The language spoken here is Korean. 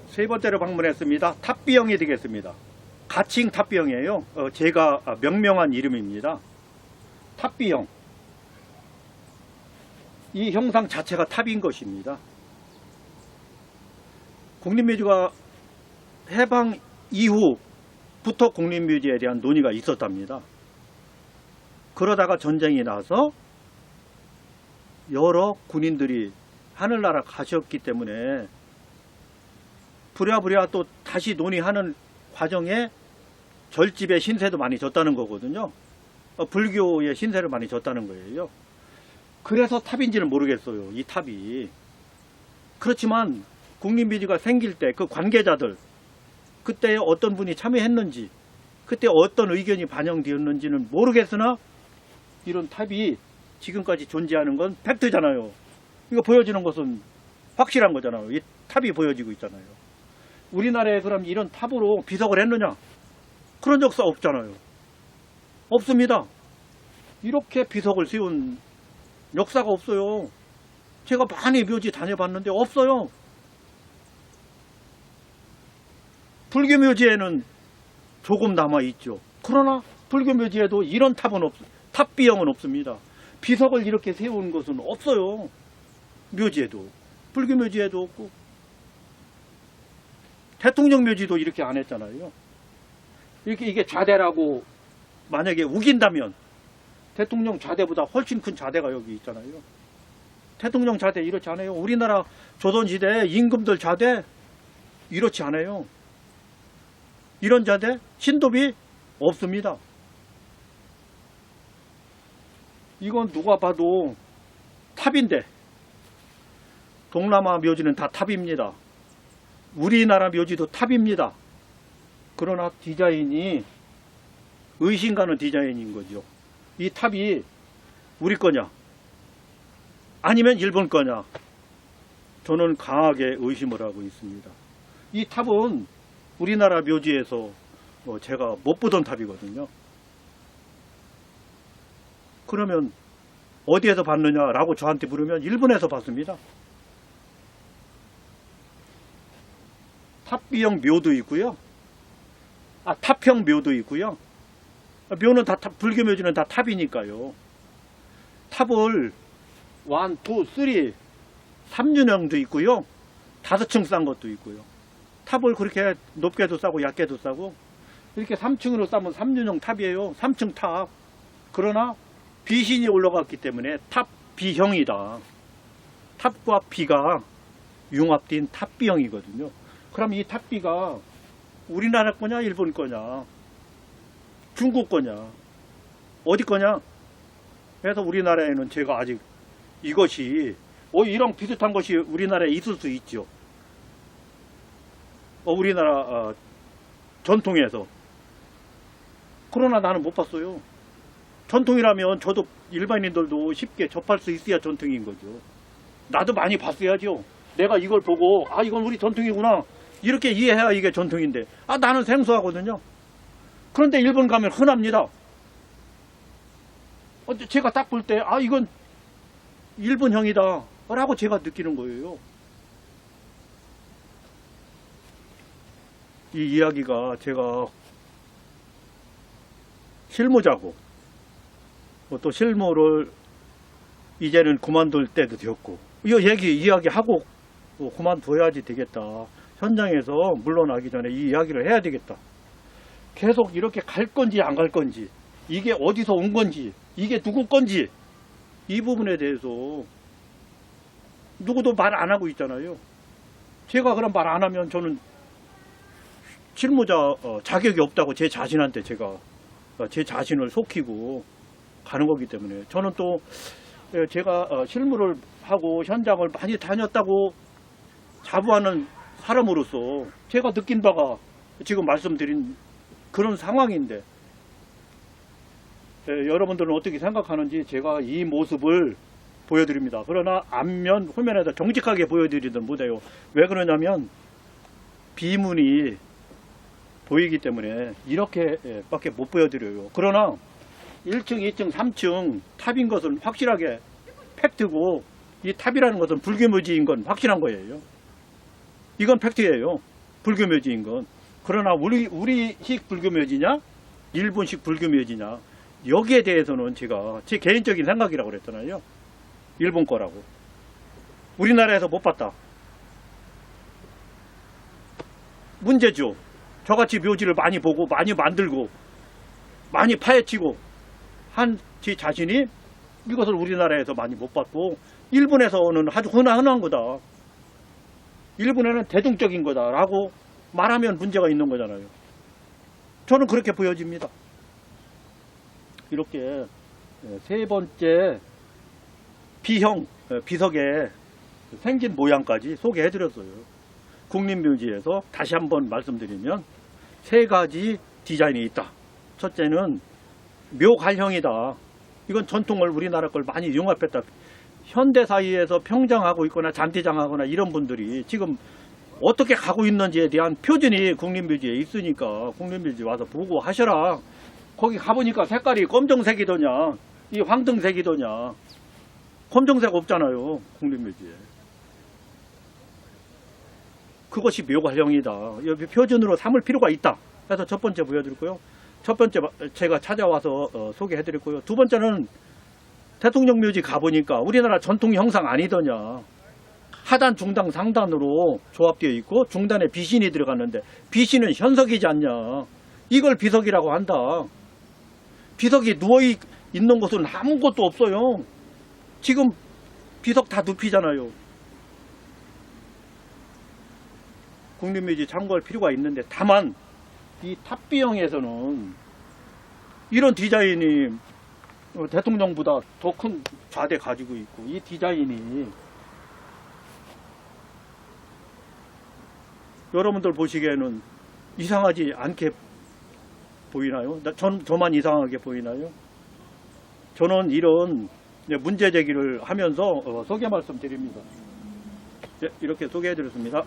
세 번째로 방문했습니다. 탑비형이 되겠습니다. 가칭 탑비형이에요. 제가 명명한 이름입니다. 탑비형. 이 형상 자체가 탑인 것입니다. 국립묘지가 해방 이후부터 국립묘지에 대한 논의가 있었답니다. 그러다가 전쟁이 나서 여러 군인들이 하늘나라 가셨기 때문에 부랴부랴 또 다시 논의하는 과정에 절집의 신세도 많이 졌다는 거거든요. 불교의 신세를 많이 졌다는 거예요. 그래서 탑인지는 모르겠어요. 이 탑이. 그렇지만 국립묘지가 생길 때 그 관계자들, 그때 어떤 분이 참여했는지, 그때 어떤 의견이 반영되었는지는 모르겠으나 이런 탑이 지금까지 존재하는 건 팩트잖아요. 이거 보여지는 것은 확실한 거잖아요. 이 탑이 보여지고 있잖아요. 우리나라에 그럼 이런 탑으로 비석을 했느냐? 그런 역사 없잖아요. 없습니다. 이렇게 비석을 세운 역사가 없어요. 제가 많이 묘지 다녀봤는데 없어요. 불교 묘지에는 조금 남아있죠. 그러나 불교 묘지에도 이런 탑은 탑비형은 없습니다. 비석을 이렇게 세운 것은 없어요. 묘지에도. 불교 묘지에도 없고. 대통령 묘지도 이렇게 안 했잖아요. 이게 좌대라고 만약에 우긴다면 대통령 좌대보다 훨씬 큰 좌대가 여기 있잖아요. 대통령 좌대 이렇지 않아요. 우리나라 조선시대 임금들 좌대 이렇지 않아요. 이런 좌대 신도비 없습니다. 이건 누가 봐도 탑인데 동남아 묘지는 다 탑입니다. 우리나라 묘지도 탑입니다. 그러나 디자인이 의심 가는 디자인인 거죠. 이 탑이 우리 거냐 아니면 일본 거냐, 저는 강하게 의심을 하고 있습니다. 이 탑은 우리나라 묘지에서 제가 못 보던 탑이거든요. 그러면 어디에서 봤느냐라고 저한테 물으면 일본에서 봤습니다. 탑비형 묘도 있고요. 탑형 묘도 있고요. 묘는 다 불교 묘지는 다 탑이니까요. 탑을 1, 2, 3, 3륜형도 있고요. 5층 싼 것도 있고요. 탑을 그렇게 높게도 싸고 얕게도 싸고 이렇게 3층으로 싸면 3륜형 탑이에요. 3층 탑. 그러나 비신이 올라갔기 때문에 탑비형이다. 탑과 비가 융합된 탑비형이거든요. 그럼 이 탑비가 우리나라 거냐 일본 거냐 중국 거냐 어디 거냐. 그래서 우리나라에는 제가 아직 이것이 이런 비슷한 것이 우리나라에 있을 수 있죠. 우리나라 전통에서. 그러나 나는 못 봤어요. 전통이라면 저도 일반인들도 쉽게 접할 수 있어야 전통인 거죠. 나도 많이 봤어야죠. 내가 이걸 보고 이건 우리 전통이구나 이렇게 이해해야 이게 전통인데 나는 생소하거든요. 그런데 일본 가면 흔합니다. 제가 딱 볼 때 이건 일본형이다 라고 제가 느끼는 거예요. 이 이야기가 제가 실무자고 또 실무를 이제는 그만둘 때도 되었고 이야기하고 그만둬야지 되겠다. 현장에서 물러나기 전에 이 이야기를 해야 되겠다. 계속 이렇게 갈 건지 안 갈 건지, 이게 어디서 온 건지, 이게 누구 건지, 이 부분에 대해서 누구도 말 안 하고 있잖아요. 제가 그런 말 안 하면 저는 실무자 자격이 없다고 제 자신한테 제가 제 자신을 속이고 가는 거기 때문에 저는 또 제가 실무를 하고 현장을 많이 다녔다고 자부하는 사람으로서 제가 느낀 바가 지금 말씀드린 그런 상황인데 여러분들은 어떻게 생각하는지 제가 이 모습을 보여드립니다. 그러나 앞면 후면에다 정직하게 보여드리든 못해요. 왜 그러냐면 비문이 보이기 때문에 이렇게 밖에 못 보여드려요. 그러나 1층, 2층, 3층 탑인 것은 확실하게 팩트고 이 탑이라는 것은 불교묘지인 건 확실한 거예요. 이건 팩트예요. 불교묘지인 건. 그러나 우리식 불교묘지냐 일본식 불교묘지냐 여기에 대해서는 제가 제 개인적인 생각이라고 그랬잖아요. 일본 거라고. 우리나라에서 못 봤다. 문제죠. 저같이 묘지를 많이 보고 많이 만들고 많이 파헤치고 한 제 자신이 이것을 우리나라에서 많이 못 봤고 일본에서는 아주 흔한 거다. 일본에는 대중적인 거다라고 말하면 문제가 있는 거잖아요. 저는 그렇게 보여집니다. 이렇게 세 번째 비석의 생긴 모양까지 소개해드렸어요. 국립묘지에서 다시 한번 말씀드리면 세 가지 디자인이 있다. 첫째는 묘갈형이다. 이건 전통을 우리나라 걸 많이 융합했다. 현대 사회에서 평정하고 있거나 잔디장하거나 이런 분들이 지금 어떻게 가고 있는지에 대한 표준이 국립묘지에 있으니까 국립묘지 와서 보고 하셔라. 거기 가보니까 색깔이 검정색이더냐 이 황등색이더냐 검정색 없잖아요. 국립묘지에. 그것이 묘갈형이다. 여기 표준으로 삼을 필요가 있다. 그래서 첫 번째 보여드렸고요. 첫 번째 제가 찾아와서 소개해드렸고요. 두 번째는 대통령묘지 가보니까 우리나라 전통 형상 아니더냐. 하단, 중단, 상단으로 조합되어 있고 중단에 비신이 들어갔는데 비신은 현석이지 않냐. 이걸 비석이라고 한다. 비석이 누워있는 곳은 아무것도 없어요. 지금 비석 다 눕히잖아요. 국립묘지 참고할 필요가 있는데 다만 이 탑비형에서는 이런 디자인이 대통령보다 더 큰 좌대 가지고 있고 이 디자인이 여러분들 보시기에는 이상하지 않게 보이나요? 저만 이상하게 보이나요? 저는 이런 문제 제기를 하면서 소개 말씀드립니다. 이렇게 소개해 드렸습니다.